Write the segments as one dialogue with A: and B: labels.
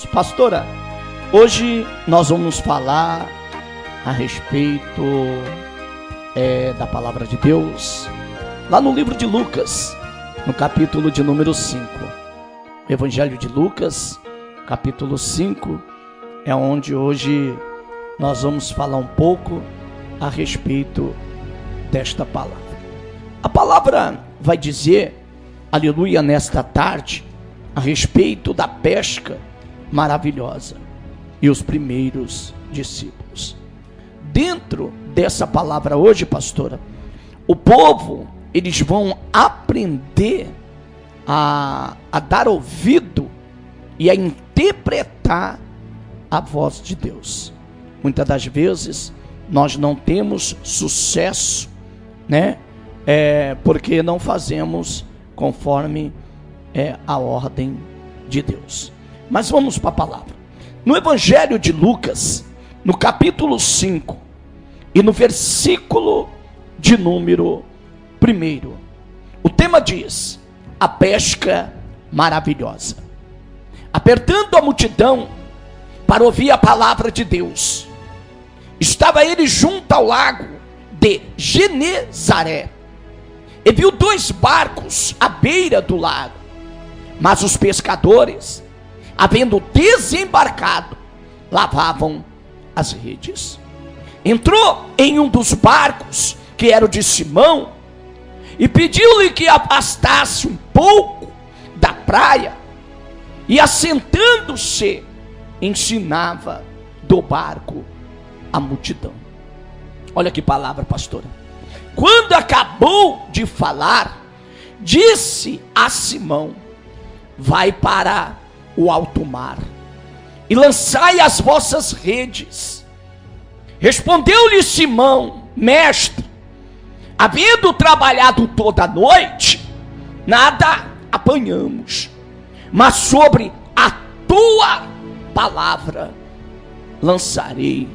A: Pastora, hoje nós vamos falar a respeito da palavra de Deus, lá no livro de Lucas, no capítulo de número 5. O Evangelho de Lucas, capítulo 5, é onde hoje nós vamos falar um pouco a respeito desta palavra. A palavra vai dizer, aleluia, nesta tarde, a respeito da pesca maravilhosa e os primeiros discípulos. Dentro dessa palavra hoje, pastora, o povo, eles vão aprender a dar ouvido e a interpretar a voz de Deus. Muitas das vezes nós não temos sucesso, porque não fazemos conforme a ordem de Deus. Mas vamos para a palavra. No Evangelho de Lucas, no capítulo 5, e no versículo de número 1, o tema diz: a pesca maravilhosa. Apertando a multidão para ouvir a palavra de Deus, estava ele junto ao lago de Genezaré, e viu 2 barcos à beira do lago, mas os pescadores, havendo desembarcado, lavavam as redes. Entrou em um dos barcos, que era o de Simão, e pediu-lhe que afastasse um pouco da praia, e assentando-se, ensinava do barco a multidão. Olha que palavra, pastora. Quando acabou de falar, disse a Simão: vai para o alto mar e lançai as vossas redes. Respondeu-lhe Simão: mestre, havendo trabalhado toda a noite, nada apanhamos, mas sobre a tua palavra lançarei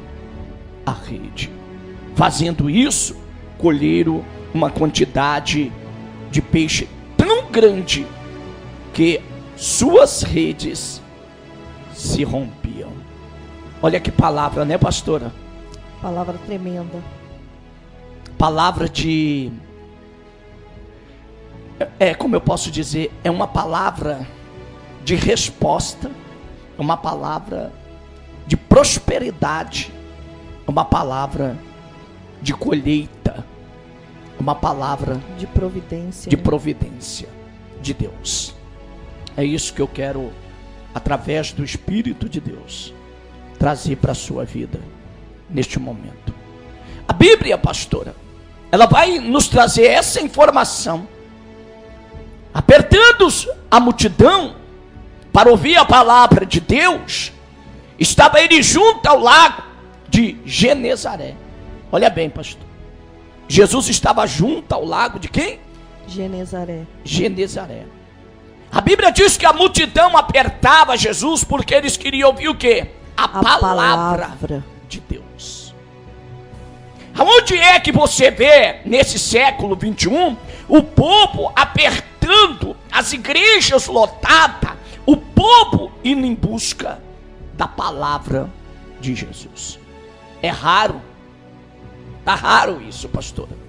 A: a rede. Fazendo isso, colheram uma quantidade de peixe tão grande que suas redes se rompiam. Olha que palavra, né, pastora?
B: Palavra tremenda.
A: Palavra de... como eu posso dizer? É uma palavra de resposta, é uma palavra de prosperidade, é uma palavra de colheita, é uma palavra
B: de providência,
A: de Deus. É isso que eu quero, através do Espírito de Deus, trazer para a sua vida neste momento. A Bíblia, pastora, ela vai nos trazer essa informação. Apertando a multidão para ouvir a palavra de Deus, estava ele junto ao lago de Genezaré. Olha bem, pastor. Jesus estava junto ao lago de quem?
B: Genezaré.
A: A Bíblia diz que a multidão apertava Jesus porque eles queriam ouvir o quê? A palavra de Deus. Aonde é que você vê nesse século 21 o povo apertando, as igrejas lotadas, o povo indo em busca da palavra de Jesus? É raro. Está raro isso, pastora.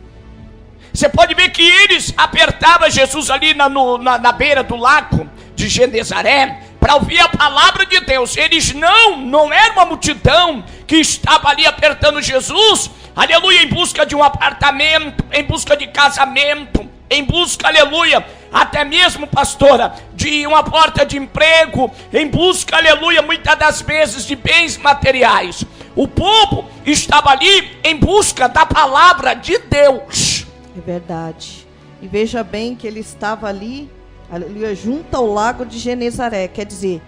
A: Você pode ver que eles apertavam Jesus ali na beira do lago de Genezaré para ouvir a palavra de Deus. Eles não era uma multidão que estava ali apertando Jesus, aleluia, em busca de um apartamento, em busca de casamento, em busca, aleluia, até mesmo, pastora, de uma porta de emprego, em busca, aleluia, muitas das vezes de bens materiais. O povo estava ali em busca da palavra de Deus.
B: É verdade. E veja bem que ele estava ali, aleluia, junto ao lago de Genezaré. Quer dizer,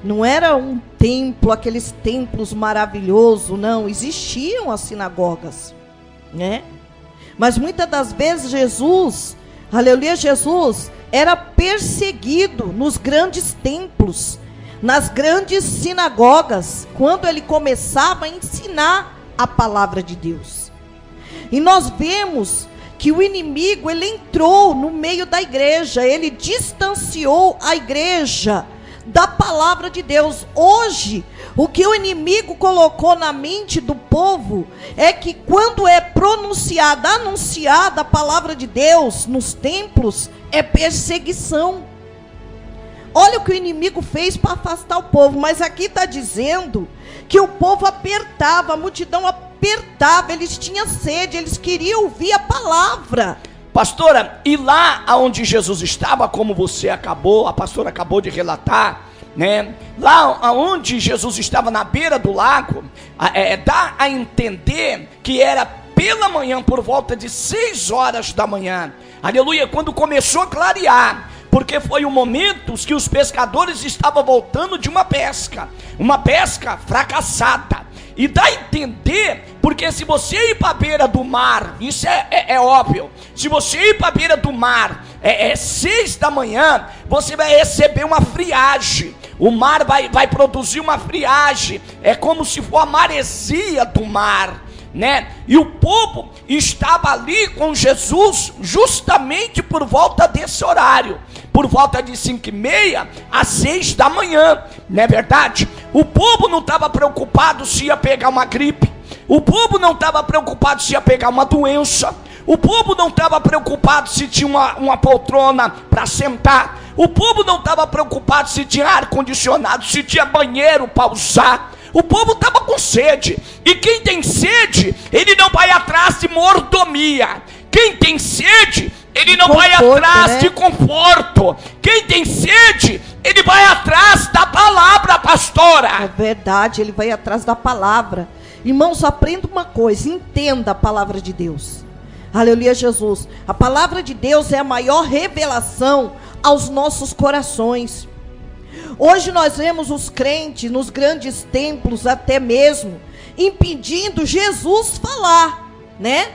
B: não era um templo, aqueles templos maravilhosos, não. Existiam as sinagogas, né? Mas muitas das vezes Jesus, aleluia, Jesus era perseguido nos grandes templos, nas grandes sinagogas, quando ele começava a ensinar a palavra de Deus. E nós vemos que o inimigo, ele entrou no meio da igreja, ele distanciou a igreja da palavra de Deus. Hoje, o que o inimigo colocou na mente do povo é que quando é pronunciada, anunciada a palavra de Deus nos templos, é perseguição. Olha o que o inimigo fez para afastar o povo, mas aqui está dizendo que o povo apertava, a multidão apertava, eles tinham sede, eles queriam ouvir a palavra.
A: Pastora, e lá onde Jesus estava, como a pastora acabou de relatar, né? Lá onde Jesus estava na beira do lago, dá a entender que era pela manhã, por volta de 6 horas da manhã, aleluia, quando começou a clarear, porque foi o momento que os pescadores estavam voltando de uma pesca fracassada. E dá a entender, porque se você ir para a beira do mar, isso é óbvio, se você ir para a beira do mar, 6 da manhã, você vai receber uma friagem, o mar vai produzir uma friagem, é como se for a maresia do mar, né? E o povo estava ali com Jesus justamente por volta desse horário, por volta de 5:30 às 6 da manhã, não é verdade? O povo não estava preocupado se ia pegar uma gripe, o povo não estava preocupado se ia pegar uma doença, o povo não estava preocupado se tinha uma poltrona para sentar, o povo não estava preocupado se tinha ar-condicionado, se tinha banheiro para usar. O povo estava com sede, e quem tem sede, ele não vai atrás de mordomia. Quem tem sede, ele não vai atrás de conforto. Quem tem sede, ele vai atrás da palavra, pastora.
B: É verdade, ele vai atrás da palavra. Irmãos, aprenda uma coisa, entenda a palavra de Deus. Aleluia, Jesus. A palavra de Deus é a maior revelação aos nossos corações. Hoje nós vemos os crentes nos grandes templos até mesmo impedindo Jesus falar, né?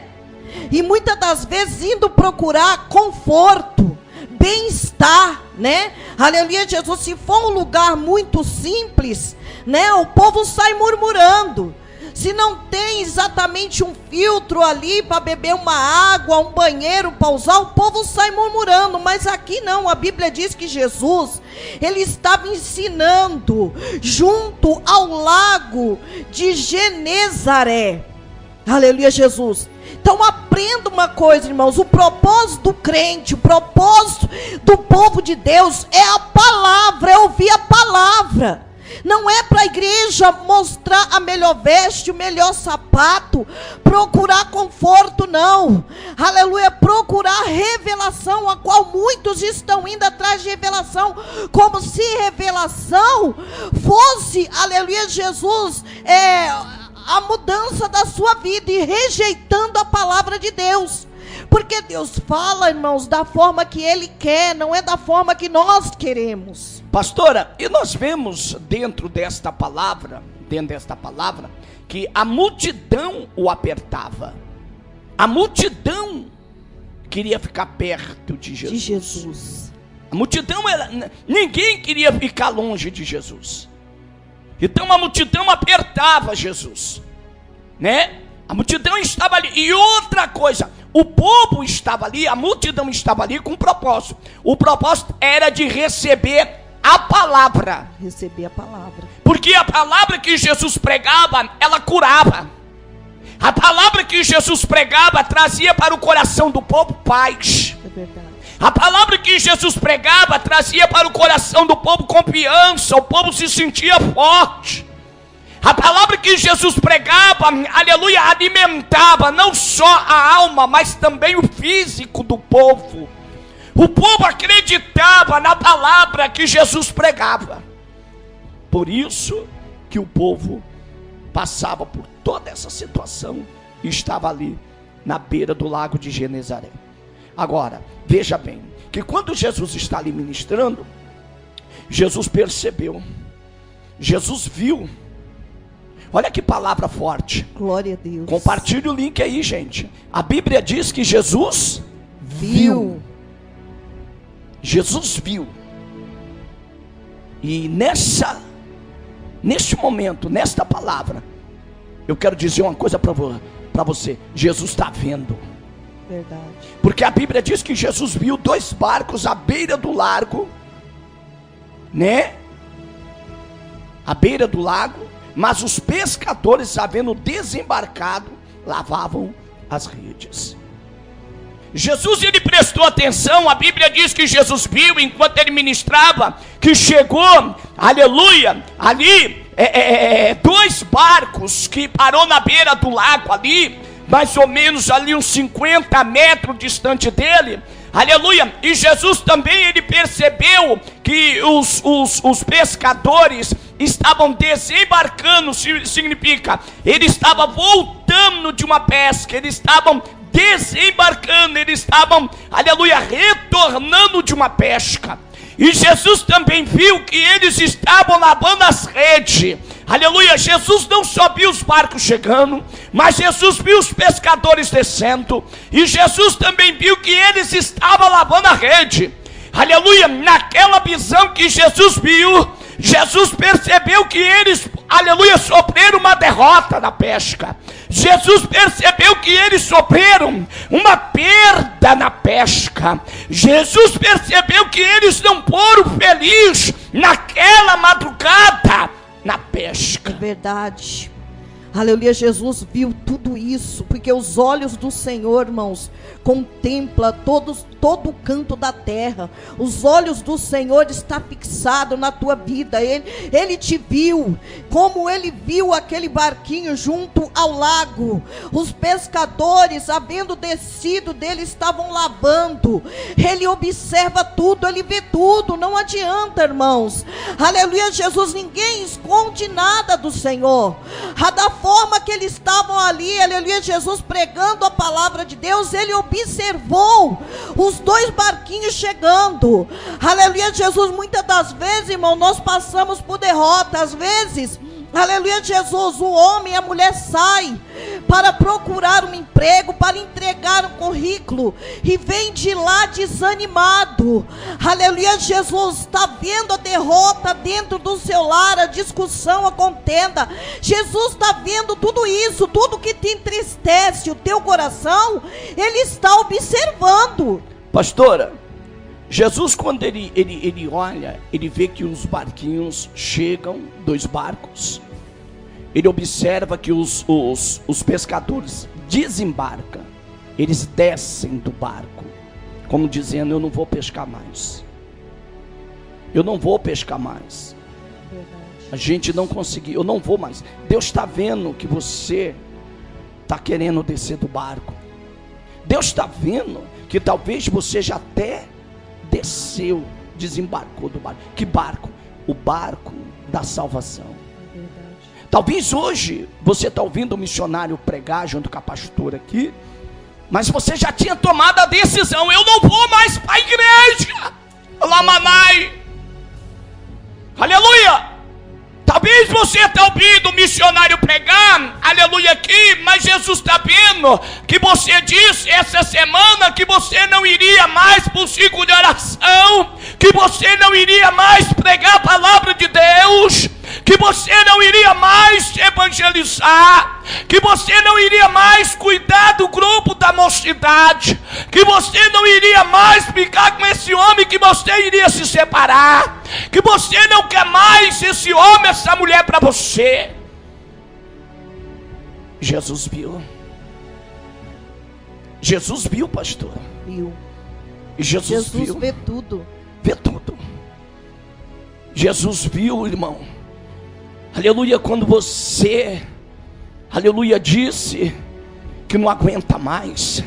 B: E muitas das vezes indo procurar conforto, bem-estar, né? Aleluia, Jesus. Se for um lugar muito simples, né? O povo sai murmurando. Se não tem exatamente um filtro ali para beber uma água, um banheiro para usar, o povo sai murmurando. Mas aqui não, a Bíblia diz que Jesus, ele estava ensinando junto ao lago de Genezaré. Aleluia, Jesus. Então aprenda uma coisa, irmãos, o propósito do crente, o propósito do povo de Deus é a palavra, é ouvir a palavra. Não é para a igreja mostrar a melhor veste, o melhor sapato, procurar conforto, não. Aleluia, procurar revelação, a qual muitos estão indo atrás de revelação, como se revelação fosse, aleluia, Jesus, a mudança da sua vida e rejeitando a palavra de Deus. Porque Deus fala, irmãos, da forma que Ele quer, não é da forma que nós queremos.
A: Pastora, e nós vemos dentro desta palavra, que a multidão o apertava. A multidão queria ficar perto de Jesus. A multidão, ninguém queria ficar longe de Jesus. Então a multidão apertava Jesus, né? A multidão estava ali. E outra coisa, o povo estava ali, a multidão estava ali com um propósito. O propósito era de receber a palavra.
B: Receber a palavra.
A: Porque a palavra que Jesus pregava, ela curava. A palavra que Jesus pregava trazia para o coração do povo paz.
B: É verdade.
A: A palavra que Jesus pregava trazia para o coração do povo confiança. O povo se sentia forte. A palavra que Jesus pregava, aleluia, alimentava não só a alma, mas também o físico do povo. O povo acreditava na palavra que Jesus pregava. Por isso que o povo passava por toda essa situação e estava ali na beira do lago de Genezaré. Agora, veja bem, que quando Jesus está ali ministrando, Jesus percebeu, Jesus viu. Olha que palavra forte.
B: Glória a Deus.
A: Compartilhe o link aí, gente. A Bíblia diz que Jesus viu. Jesus viu. E neste momento, nesta palavra, eu quero dizer uma coisa para você. Jesus está vendo.
B: Verdade.
A: Porque a Bíblia diz que Jesus viu 2 barcos à beira do largo, né? à beira do lago, mas os pescadores, havendo desembarcado, lavavam as redes. Jesus, ele prestou atenção. A Bíblia diz que Jesus viu, enquanto ele ministrava, que chegou, aleluia, ali, 2 barcos que parou na beira do lago ali, mais ou menos ali uns 50 metros distante dele, aleluia. E Jesus também, ele percebeu que os pescadores estavam desembarcando, significa, ele estava voltando de uma pesca, eles estavam desembarcando, eles estavam, aleluia, retornando de uma pesca. E Jesus também viu que eles estavam lavando as redes, aleluia. Jesus não só viu os barcos chegando, mas Jesus viu os pescadores descendo, e Jesus também viu que eles estavam lavando a rede, aleluia. Naquela visão que Jesus viu, Jesus percebeu que eles, aleluia, sofreram uma derrota na pesca. Jesus percebeu que eles sofreram uma perda na pesca. Jesus percebeu que eles não foram felizes naquela madrugada na pesca.
B: É verdade. Aleluia, Jesus viu tudo isso, porque os olhos do Senhor, irmãos, contempla todo o canto da terra. Os olhos do Senhor estão fixados na tua vida. Ele te viu, como ele viu aquele barquinho junto ao lago. Os pescadores, havendo descido dele, estavam lavando. Ele observa tudo, ele vê tudo. Não adianta, irmãos. Aleluia, Jesus, ninguém esconde nada do Senhor. Da forma que eles estavam ali, aleluia, Jesus pregando a palavra de Deus, ele observou os 2 barquinhos chegando. Aleluia, Jesus, muitas das vezes, irmão, nós passamos por derrota. Às vezes, aleluia, Jesus, o homem e a mulher saem para procurar um emprego, para entregar um currículo, e vem de lá desanimado. Aleluia, Jesus, está vendo a derrota dentro do seu lar, a discussão, a contenda. Jesus está vendo tudo isso, tudo que te entristece o teu coração, ele está observando.
A: Pastora, Jesus, quando ele olha, ele vê que os barquinhos chegam, 2 barcos. Ele observa que os pescadores desembarcam. Eles descem do barco, como dizendo: eu não vou pescar mais. Eu não vou pescar mais. A gente não conseguiu, eu não vou mais. Deus está vendo que você está querendo descer do barco. Deus está vendo que talvez você já até desceu, desembarcou do barco. Que barco? O barco da salvação. Talvez hoje você está ouvindo o missionário pregar junto com a pastora aqui, mas você já tinha tomado a decisão: eu não vou mais para a igreja. Lamanai, aleluia. Talvez você está ouvindo o missionário pregar, aleluia, aqui, mas Jesus está vendo que você disse essa semana que você não iria mais para o ciclo de oração, que você não iria mais pregar a palavra de Deus, que você não iria mais evangelizar, que você não iria mais cuidar do grupo da mocidade, que você não iria mais ficar com esse homem, que você iria se separar, que você não quer mais esse homem, essa mulher para você. Jesus viu. Jesus viu, pastor.
B: Viu.
A: Jesus viu.
B: Vê tudo.
A: Vê tudo. Jesus viu, irmão. Aleluia, quando você, aleluia, disse que não aguenta mais.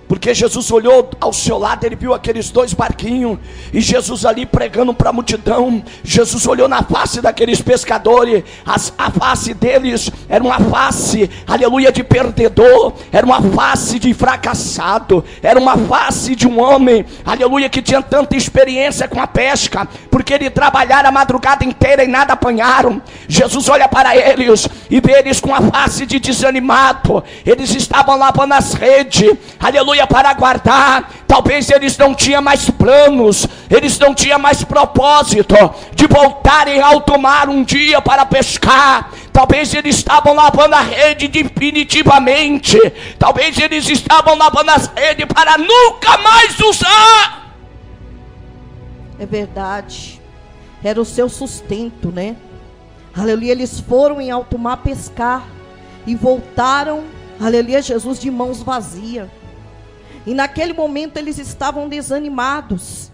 A: Porque Jesus olhou ao seu lado, ele viu aqueles 2 barquinhos, e Jesus ali pregando para a multidão. Jesus olhou na face daqueles pescadores, a face deles era uma face, aleluia, de perdedor, era uma face de fracassado, era uma face de um homem, aleluia, que tinha tanta experiência com a pesca, porque ele trabalhara a madrugada inteira e nada apanharam. Jesus olha para eles e vê eles com a face de desanimado. Eles estavam lavando as redes, aleluia, para guardar. Talvez eles não tinham mais planos, eles não tinham mais propósito de voltarem ao mar um dia para pescar. Talvez eles estavam lavando a rede definitivamente. Talvez eles estavam lavando as redes para nunca mais usar.
B: É verdade. Era o seu sustento, né? aleluia, eles foram em alto mar pescar e voltaram, aleluia, Jesus, de mãos vazias. E naquele momento eles estavam desanimados.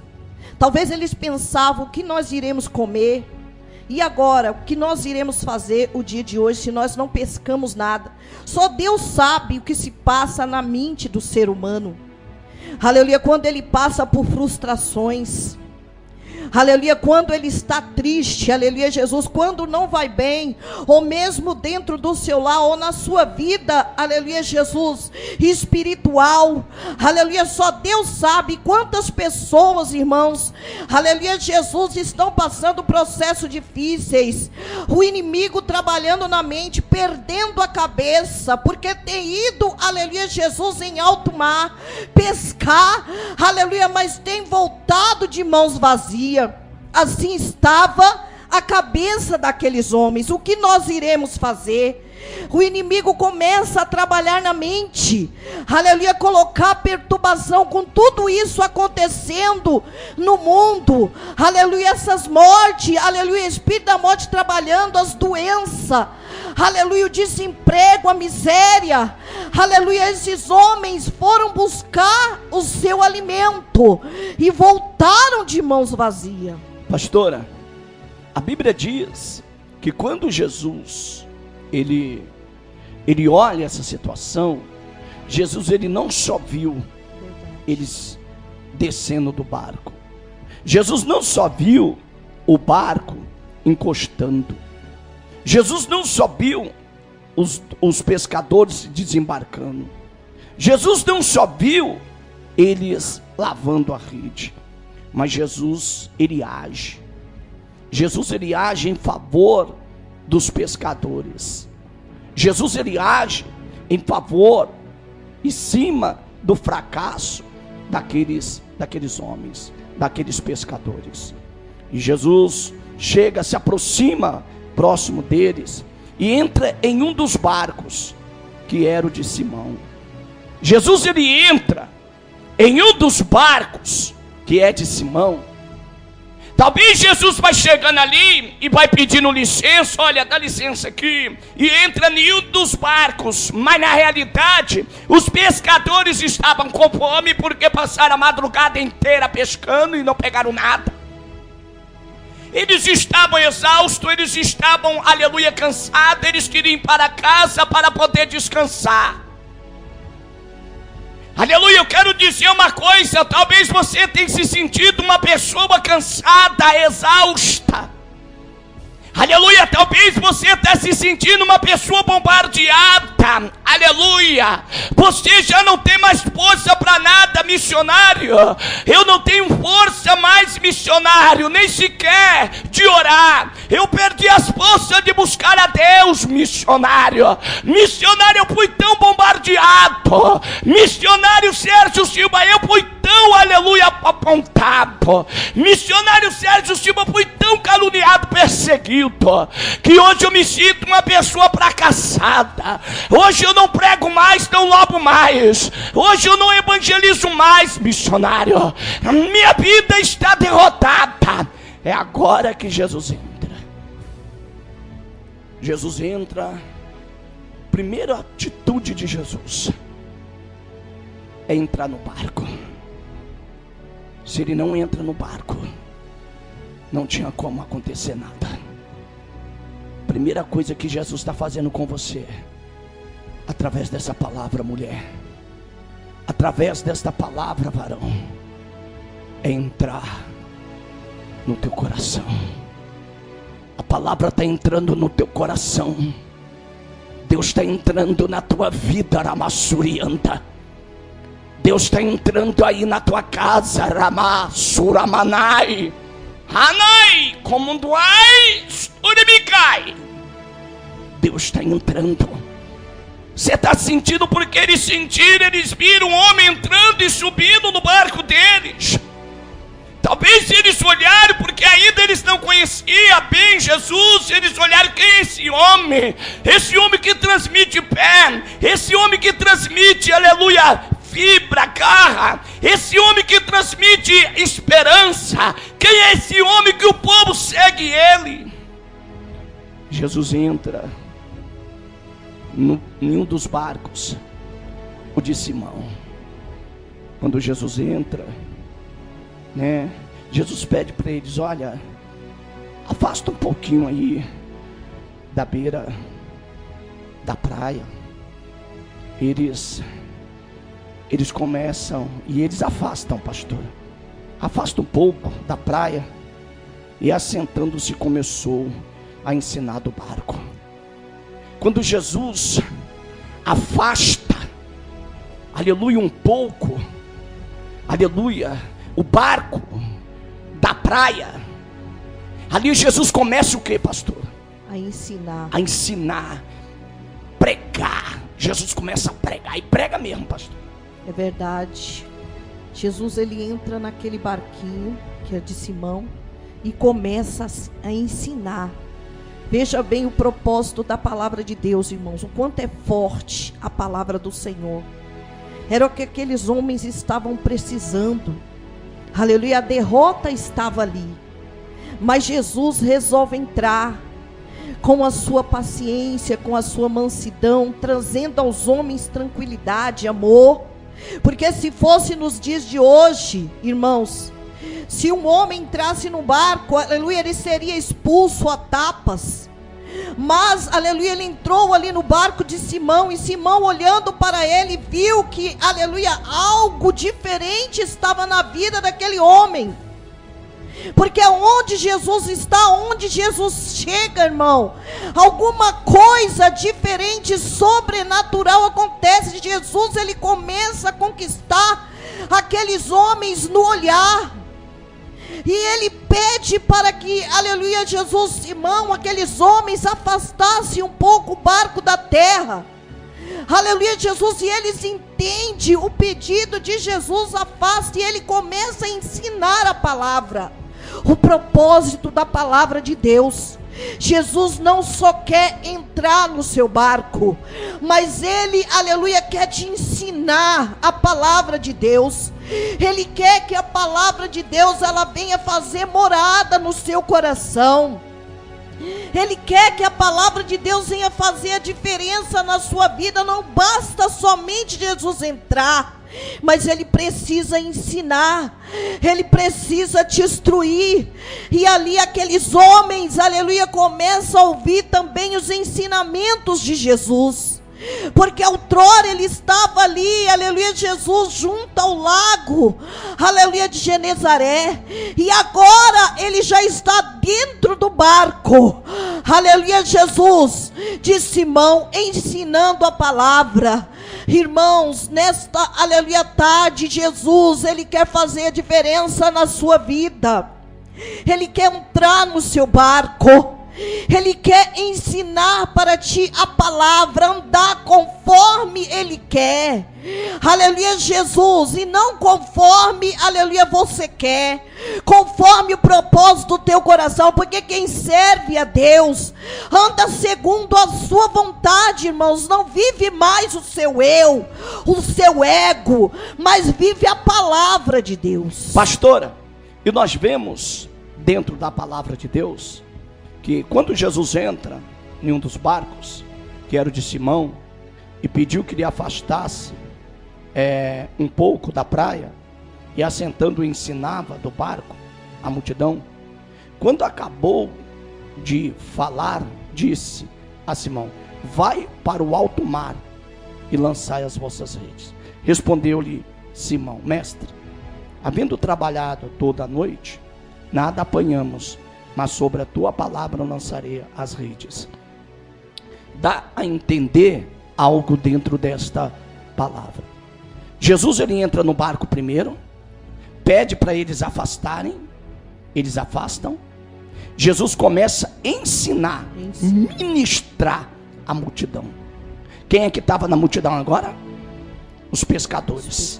B: Talvez eles pensavam: o que nós iremos comer? E agora, o que nós iremos fazer o dia de hoje se nós não pescamos nada? Só Deus sabe o que se passa na mente do ser humano. Aleluia, quando ele passa por frustrações. Aleluia, quando ele está triste, aleluia, Jesus, quando não vai bem, ou mesmo dentro do seu lar, ou na sua vida, aleluia, Jesus, espiritual, aleluia, só Deus sabe quantas pessoas, irmãos, aleluia, Jesus, estão passando processos difíceis, o inimigo trabalhando na mente, perdendo a cabeça, porque tem ido, aleluia, Jesus, em alto mar, pescar, aleluia, mas tem voltado de mãos vazias. Assim estava a cabeça daqueles homens. O que nós iremos fazer? O inimigo começa a trabalhar na mente, aleluia, colocar perturbação com tudo isso acontecendo no mundo, aleluia, essas mortes, aleluia, espírito da morte trabalhando, as doenças, aleluia, o desemprego, a miséria, aleluia, esses homens foram buscar o seu alimento e voltaram de mãos vazias.
A: Pastora, a Bíblia diz que quando Jesus ele olha essa situação, Jesus ele não só viu eles descendo do barco, Jesus não só viu o barco encostando, Jesus não só viu os pescadores desembarcando, Jesus não só viu eles lavando a rede, mas Jesus ele age em favor dos pescadores. Jesus ele age em favor, em cima do fracasso daqueles homens, daqueles pescadores. E Jesus chega, se aproxima próximo deles e entra em um dos barcos, que era o de Simão. Jesus ele entra em um dos barcos, que é de Simão. Talvez Jesus vai chegando ali e vai pedindo licença, olha, dá licença aqui, e entra em um dos barcos, mas na realidade, os pescadores estavam com fome, porque passaram a madrugada inteira pescando e não pegaram nada. Eles estavam exaustos, eles estavam, aleluia, cansados, eles queriam ir para casa para poder descansar. Aleluia, eu quero dizer uma coisa, talvez você tenha se sentido uma pessoa cansada, exausta. Aleluia, talvez você está se sentindo uma pessoa bombardeada. Aleluia, você já não tem mais força para nada, missionário. Eu não tenho força mais, missionário, nem sequer de orar. Eu perdi as forças de buscar a Deus, missionário. Missionário, eu fui tão bombardeado. Missionário Sérgio Silva, eu fui tão, aleluia, apontado. Missionário Sérgio Silva, fui tão caluniado, perseguido, que hoje eu me sinto uma pessoa fracassada. Hoje eu não prego mais, não louvo mais. Hoje eu não evangelizo mais, missionário. Minha vida está derrotada. É agora que Jesus entra. Jesus entra. Primeira atitude de Jesus é entrar no barco. Se ele não entra no barco, não tinha como acontecer nada. Primeira coisa que Jesus está fazendo com você, através dessa palavra, mulher, através desta palavra, varão, é entrar no teu coração. A palavra está entrando no teu coração. Deus está entrando na tua vida, Ramassurianta. Deus está entrando aí na tua casa, Ramassuramanai. Hanai, Comunduai, Uribicai. Deus está entrando. Você está sentindo porque eles sentiram, eles viram um homem entrando e subindo no barco deles. Talvez eles olharam, porque ainda eles não conheciam bem Jesus. Eles olharam, quem é esse homem? Esse homem que transmite fé, esse homem que transmite, aleluia, fibra, garra, esse homem que transmite esperança. Quem é esse homem que o povo segue ele? Jesus entra em um dos barcos, o de Simão. Quando Jesus entra, né, Jesus pede para eles: olha, afasta um pouquinho aí da beira da praia. Eles começam e eles afastam, pastor. Afasta um pouco da praia. E assentando-se começou a ensinar do barco. Quando Jesus afasta, aleluia, um pouco, aleluia, o barco da praia, ali Jesus começa o que, pastor?
B: A ensinar.
A: A ensinar, pregar. Jesus começa a pregar, e prega mesmo, pastor.
B: É verdade. Jesus, ele entra naquele barquinho que é de Simão e começa a ensinar. Veja bem o propósito da palavra de Deus, irmãos, o quanto é forte a palavra do Senhor. Era o que aqueles homens estavam precisando. Aleluia, a derrota estava ali. Mas Jesus resolve entrar com a sua paciência, com a sua mansidão, trazendo aos homens tranquilidade, amor. Porque se fosse nos dias de hoje, irmãos, se um homem entrasse no barco, aleluia, ele seria expulso a tapas. Mas, aleluia, ele entrou ali no barco de Simão, e Simão, olhando para ele, viu que, aleluia, algo diferente estava na vida daquele homem. Porque onde Jesus está, onde Jesus chega, irmão, alguma coisa diferente, sobrenatural acontece. Jesus, ele começa a conquistar aqueles homens no olhar. E ele pede para que, aleluia, Jesus, Simão, aqueles homens afastassem um pouco o barco da terra. Aleluia, Jesus, e eles entendem o pedido de Jesus, afasta, e ele começa a ensinar a palavra. O propósito da palavra de Deus. Jesus não só quer entrar no seu barco, mas ele, aleluia, quer te ensinar a palavra de Deus. Ele quer que a palavra de Deus, ela venha fazer morada no seu coração. Ele quer que a palavra de Deus venha fazer a diferença na sua vida. Não basta somente Jesus entrar, mas ele precisa ensinar, ele precisa te instruir. E ali aqueles homens, aleluia, começam a ouvir também os ensinamentos de Jesus. Porque outrora ele estava ali, aleluia, Jesus, junto ao lago, aleluia, de Genezaré. E agora ele já está dentro do barco, aleluia, Jesus, de Simão, ensinando a palavra. Irmãos, nesta, aleluia, tarde, Jesus, ele quer fazer a diferença na sua vida. Ele quer entrar no seu barco. Ele quer ensinar para ti a palavra, andar conforme ele quer. Aleluia, Jesus, e não conforme, aleluia, você quer, conforme o propósito do teu coração. Porque quem serve a Deus anda segundo a sua vontade, irmãos. Não vive mais o seu eu, o seu ego, mas vive a palavra de Deus.
A: Pastora, e nós vemos dentro da palavra de Deus que quando Jesus entra em um dos barcos, que era o de Simão, e pediu que lhe afastasse um pouco da praia, e assentando ensinava do barco a multidão, quando acabou de falar, disse a Simão: vai para o alto mar e lançai as vossas redes. Respondeu-lhe Simão: mestre, havendo trabalhado toda a noite, nada apanhamos, mas sobre a tua palavra lançarei as redes. Dá a entender algo dentro desta palavra. Jesus, ele entra no barco primeiro, pede para eles afastarem, eles afastam. Jesus começa a ensinar, ministrar a multidão. Quem é que estava na multidão agora? Os pescadores.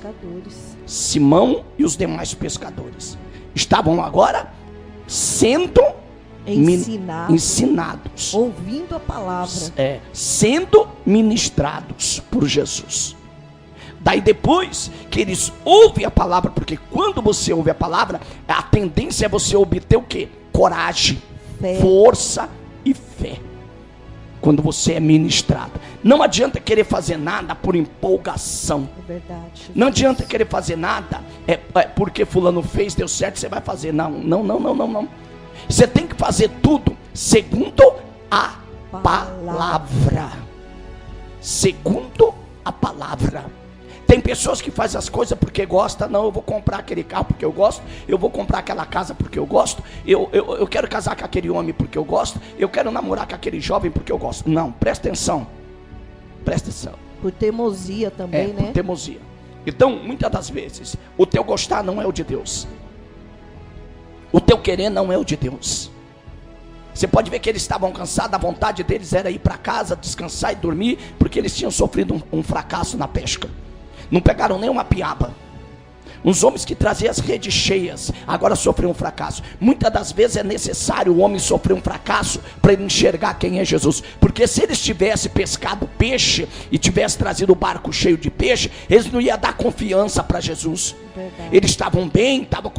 A: Simão e os demais pescadores estavam agora sendo ensinados,
B: ouvindo a palavra,
A: sendo ministrados por Jesus. Daí depois que eles ouvem a palavra, porque quando você ouve a palavra, a tendência é você obter o quê? Coragem, fé, força e fé. quando você é ministrado. Não adianta querer fazer nada por empolgação.
B: É verdade.
A: Não adianta querer fazer nada porque fulano fez, deu certo, você vai fazer. Não. Você tem que fazer tudo segundo a palavra. Segundo a palavra. Tem pessoas que fazem as coisas porque gostam. Não, eu vou comprar aquele carro porque eu gosto. Eu vou comprar aquela casa porque eu gosto. Eu quero casar com aquele homem porque eu gosto. Eu quero namorar com aquele jovem porque eu gosto. Não, presta atenção. Presta atenção.
B: Por teimosia também, né?
A: Por teimosia. Então, muitas das vezes, o teu gostar não é o de Deus. O teu querer não é o de Deus. Você pode ver que eles estavam cansados, a vontade deles era ir para casa, descansar e dormir, porque eles tinham sofrido um fracasso na pesca. Não pegaram nem uma piaba. Uns homens que traziam as redes cheias, agora sofreram um fracasso. Muitas das vezes é necessário o homem sofrer um fracasso para ele enxergar quem é Jesus. Porque se eles tivessem pescado peixe e tivessem trazido o barco cheio de peixe, eles não iam dar confiança para Jesus. Verdade. Eles estavam bem, estavam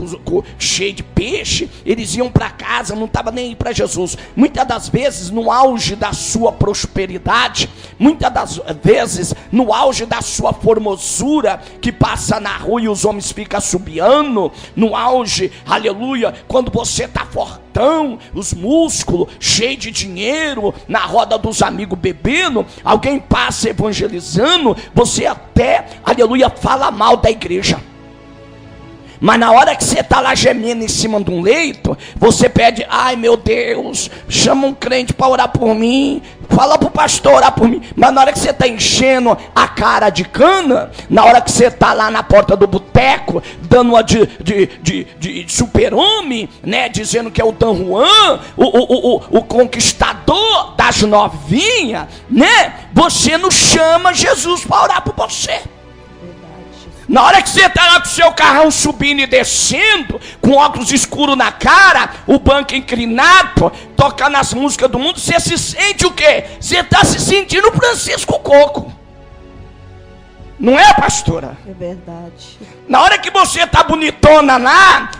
A: cheio de peixe, eles iam para casa, não estavam nem aí para Jesus. Muitas das vezes no auge da sua prosperidade, muitas das vezes no auge da sua formosura, que passa na rua e os homens ficam assobiando, no auge, aleluia, quando você está fortão, os músculos, cheio de dinheiro, na roda dos amigos bebendo, alguém passa evangelizando, você até, aleluia, fala mal da igreja. Mas na hora que você está lá gemendo em cima de um leito, você pede, ai meu Deus, chama um crente para orar por mim, fala para o pastor orar por mim. Mas na hora que você está enchendo a cara de cana, na hora que você está lá na porta do boteco, dando uma de super-homem, né, dizendo que é o Dan Juan, o conquistador das novinhas, né, você não chama Jesus para orar por você. Na hora que você está lá com o seu carrão subindo e descendo, com óculos escuros na cara, o banco inclinado, tocando as músicas do mundo, você se sente o quê? Você está se sentindo Francisco Coco. Não é, pastora?
B: É verdade.
A: Na hora que você está bonitona lá,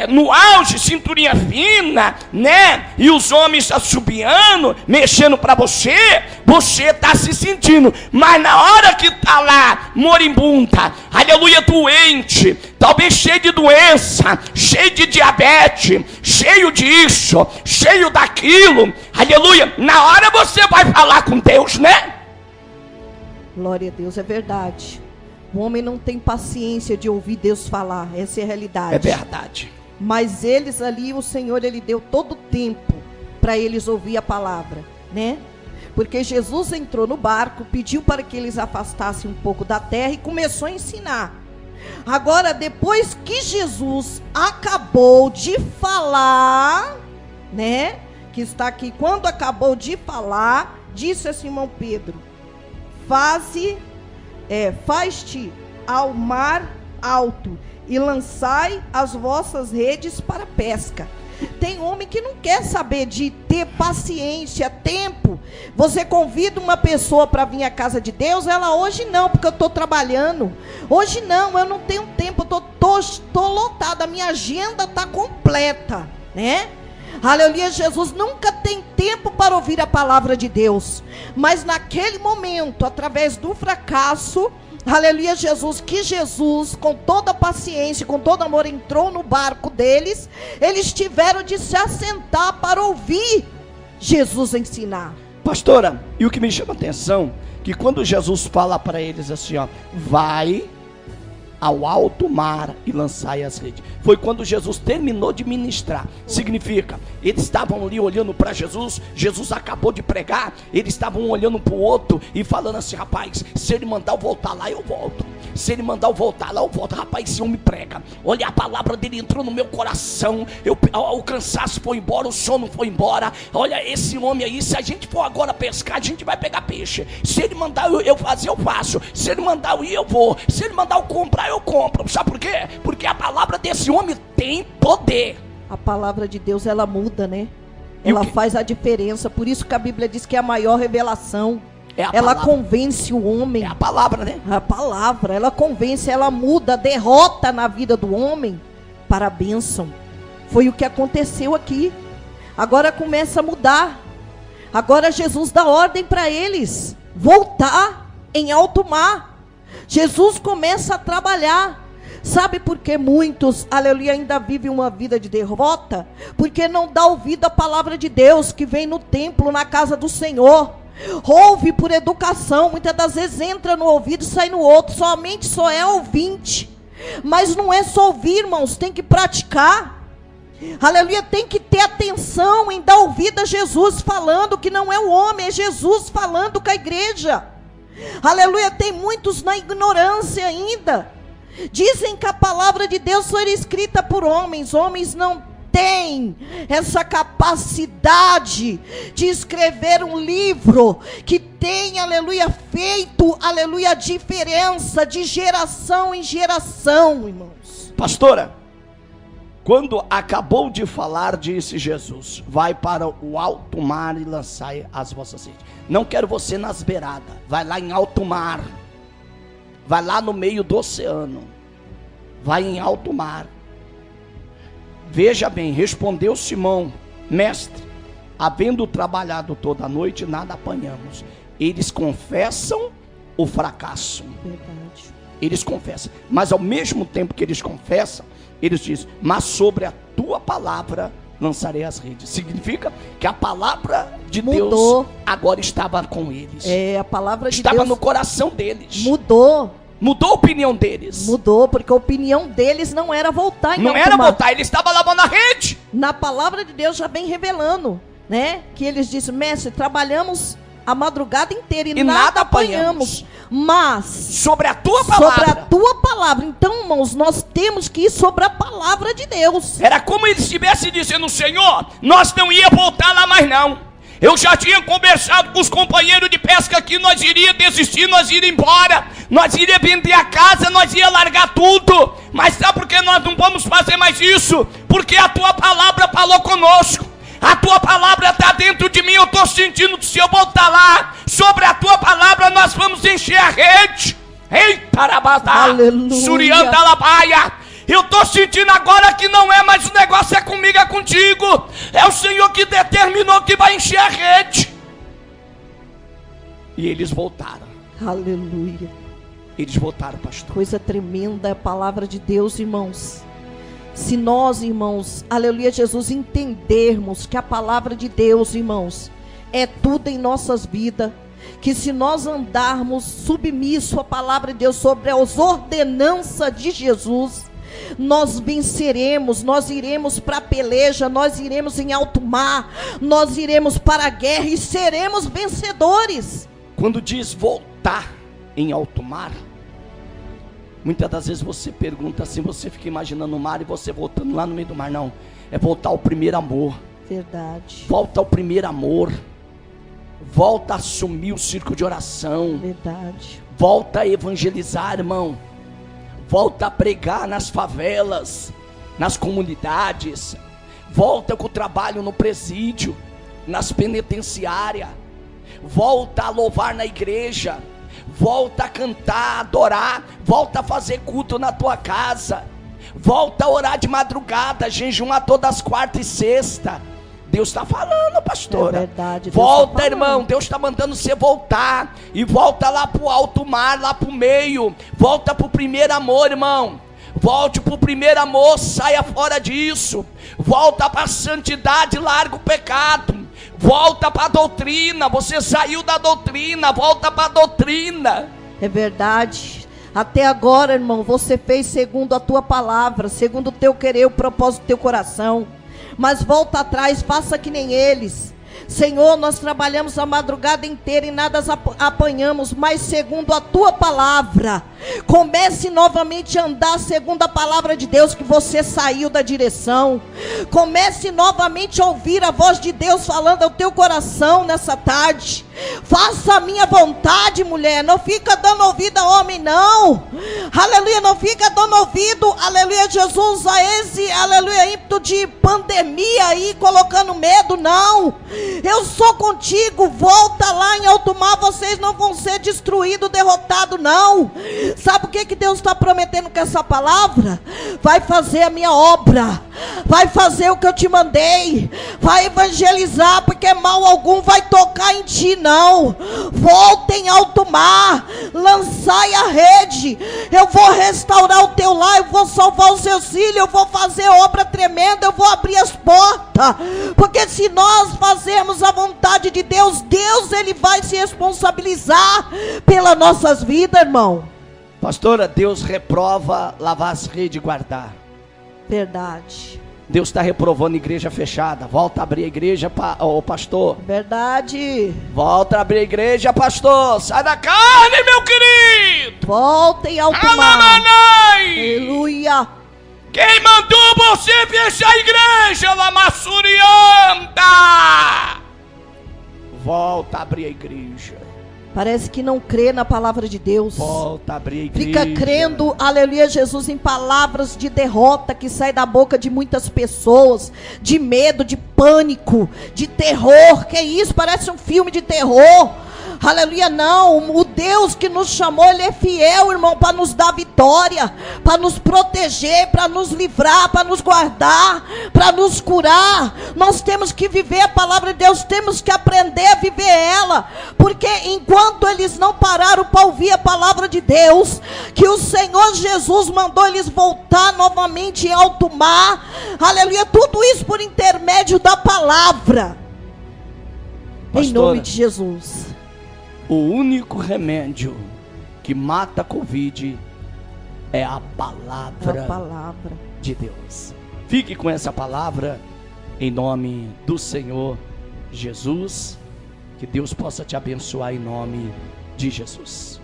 A: no auge, cinturinha fina, né? E os homens assobiando, mexendo para você, você está se sentindo. Mas na hora que está lá, moribunda, aleluia, doente, talvez cheio de doença, cheio de diabetes, cheio disso, cheio daquilo, aleluia, na hora você vai falar com Deus, né?
B: Glória a Deus, é verdade. O homem não tem paciência de ouvir Deus falar, essa é a realidade.
A: É verdade.
B: Mas eles ali, o Senhor, Ele deu todo o tempo para eles ouvir a palavra, né? Porque Jesus entrou no barco, pediu para que eles afastassem um pouco da terra e começou a ensinar. Agora, depois que Jesus acabou de falar, né? Que está aqui, quando acabou de falar, disse a Simão Pedro: faz-te ao mar alto e lançai as vossas redes para pesca. Tem homem que não quer saber de ter paciência, tempo. Você convida uma pessoa para vir à casa de Deus, ela hoje não, porque eu estou trabalhando. Hoje não, eu não tenho tempo, eu estou lotada, a minha agenda está completa, né? Aleluia, Jesus nunca tem tempo para ouvir a palavra de Deus. Mas naquele momento, através do fracasso, aleluia, Jesus, com toda a paciência, com todo amor, entrou no barco deles. Eles tiveram de se assentar para ouvir Jesus ensinar.
A: Pastora, e o que me chama a atenção, que quando Jesus fala para eles assim, ó, vai ao alto mar e lançai as redes, foi quando Jesus terminou de ministrar. Significa, eles estavam ali olhando para Jesus, Jesus acabou de pregar, eles estavam olhando para o outro e falando assim: rapaz, se ele mandar eu voltar lá, eu volto. Se ele mandar eu voltar lá, eu volto. Rapaz, esse homem prega, olha, a palavra dele entrou no meu coração, o cansaço foi embora, o sono foi embora. Olha, esse homem aí, se a gente for agora pescar, a gente vai pegar peixe. Se ele mandar eu fazer, eu faço. Se ele mandar eu ir, eu vou. Se ele mandar eu comprar, eu compro. Sabe por quê? Porque a palavra desse homem tem poder.
B: A palavra de Deus, ela muda, né? Ela faz a diferença. Por isso que a Bíblia diz que é a maior revelação. Ela convence o homem.
A: É a palavra, né?
B: A palavra, ela convence, ela muda, derrota na vida do homem para a bênção. Foi o que aconteceu aqui. Agora começa a mudar. Agora Jesus dá ordem para eles voltar em alto mar. Jesus começa a trabalhar. Sabe por que muitos, aleluia, ainda vivem uma vida de derrota? Porque não dá ouvido à palavra de Deus que vem no templo, na casa do Senhor. Ouve por educação, muitas das vezes entra no ouvido e sai no outro, somente só é ouvinte. Mas não é só ouvir, irmãos, tem que praticar. Aleluia, tem que ter atenção em dar ouvido a Jesus falando, que não é o homem, é Jesus falando com a igreja. Aleluia, tem muitos na ignorância ainda. Dizem que a palavra de Deus foi escrita por homens. Homens não têm essa capacidade de escrever um livro que tem, aleluia, feito, aleluia, a diferença de geração em geração, irmãos.
A: Pastora, quando acabou de falar, disse Jesus: vai para o alto mar e lançai as vossas redes. Não quero você nas beiradas, vai lá em alto mar. Vai lá no meio do oceano. Vai em alto mar. Veja bem, respondeu Simão: mestre, havendo trabalhado toda a noite, nada apanhamos. Eles confessam o fracasso.
B: Verdade.
A: Eles confessam. Mas ao mesmo tempo que eles confessam, eles dizem: mas sobre a tua palavra lançarei as redes. Significa que a palavra de Deus agora estava com eles.
B: A palavra de
A: estava
B: Deus
A: no coração deles.
B: Mudou
A: a opinião deles.
B: Mudou, porque a opinião deles não era voltar em
A: não era voltar, ele estava lavando a rede.
B: Na palavra de Deus já vem revelando, né? Que eles dizem: mestre, trabalhamos a madrugada inteira e nada apanhamos. Mas
A: sobre a tua palavra.
B: Sobre a tua palavra. Então, irmãos, nós temos que ir sobre a palavra de Deus.
A: Era como eles estivessem dizendo: Senhor, nós não ia voltar lá mais não. Eu já tinha conversado com os companheiros de pesca que nós iria desistir, nós iria embora, nós iria vender a casa, nós ia largar tudo. Mas sabe por que nós não vamos fazer mais isso? Porque a tua palavra falou conosco. A tua palavra está dentro de mim. Eu estou sentindo que se eu voltar lá, sobre a tua palavra nós vamos encher a rede. Eita, Arabadá, Surianda Labaia. Eu estou sentindo agora que não é mais o negócio, é comigo, é contigo. É o Senhor que determinou que vai encher a rede. E eles voltaram.
B: Aleluia.
A: Eles voltaram, pastor.
B: Coisa tremenda é a palavra de Deus, irmãos. Se nós, irmãos, aleluia, Jesus, entendermos que a palavra de Deus, irmãos, é tudo em nossas vidas, que se nós andarmos submisso à palavra de Deus, sobre as ordenanças de Jesus, nós venceremos, nós iremos para a peleja, nós iremos em alto mar, nós iremos para a guerra e seremos vencedores.
A: Quando diz voltar em alto mar, muitas das vezes você pergunta assim, você fica imaginando o mar e você voltando lá no meio do mar. Não, é voltar ao primeiro amor.
B: Verdade.
A: Volta ao primeiro amor. Volta a assumir o círculo de oração.
B: Verdade.
A: Volta a evangelizar, irmão. Volta a pregar nas favelas, nas comunidades. Volta com o trabalho no presídio, nas penitenciárias. Volta a louvar na igreja. Volta a cantar, adorar. Volta a fazer culto na tua casa. Volta a orar de madrugada, jejuar todas as quartas e sexta. Deus está falando, pastora.
B: É verdade.
A: Volta, tá, irmão. Deus está mandando você voltar. E volta lá para o alto mar, lá para o meio. Volta para o primeiro amor, irmão. Volte para o primeiro amor, saia fora disso. Volta para a santidade, larga o pecado. Volta para a doutrina. Você saiu da doutrina, volta para a doutrina.
B: É verdade. Até agora, irmão, você fez segundo a tua palavra, segundo o teu querer, o propósito do teu coração. Mas volta atrás, faça que nem eles. Senhor, nós trabalhamos a madrugada inteira e nada apanhamos, mas segundo a tua palavra, comece novamente a andar segundo a palavra de Deus, que você saiu da direção. Comece novamente a ouvir a voz de Deus falando ao teu coração nessa tarde. Faça a minha vontade, mulher. Não fica dando ouvido a homem, não. Aleluia, não fica dando ouvido, aleluia, Jesus, a esse, aleluia, ímpeto de pandemia aí, colocando medo, não. Eu sou contigo, volta lá em alto mar, vocês não vão ser destruídos, derrotados, não. Sabe o que Deus está prometendo com essa palavra? Vai fazer a minha obra, vai fazer o que eu te mandei, vai evangelizar, porque mal algum vai tocar em ti não. Volta em alto mar, lançai a rede, eu vou restaurar o teu lar, eu vou salvar os seus filhos, eu vou fazer obra tremenda, eu vou abrir as portas, porque se nós fazermos a vontade de Deus, Deus ele vai se responsabilizar pelas nossas vidas, irmão.
A: Pastora, Deus reprova lavar as redes e guardar.
B: Verdade.
A: Deus está reprovando igreja fechada. Volta a abrir a igreja, pastor.
B: Verdade.
A: Volta a abrir a igreja, pastor. Sai da carne, meu querido.
B: Volta em alto mar. Aleluia.
A: Quem mandou você fechar a igreja, Lamassurianta? Volta a abrir a igreja.
B: Parece que não crê na palavra de Deus.
A: Volta a abrir a igreja.
B: Fica crendo, aleluia, Jesus, em palavras de derrota que sai da boca de muitas pessoas, de medo, de pânico, de terror. Que isso? Parece um filme de terror. Aleluia, não, o Deus que nos chamou, ele é fiel, irmão, para nos dar vitória, para nos proteger, para nos livrar, para nos guardar, para nos curar. Nós temos que viver a palavra de Deus, temos que aprender a viver ela, porque enquanto eles não pararam para ouvir a palavra de Deus, que o Senhor Jesus mandou eles voltar novamente em alto mar, aleluia, tudo isso por intermédio da palavra. Pastora, em nome de Jesus.
A: O único remédio que mata a Covid é a palavra de Deus. Fique com essa palavra em nome do Senhor Jesus. Que Deus possa te abençoar em nome de Jesus.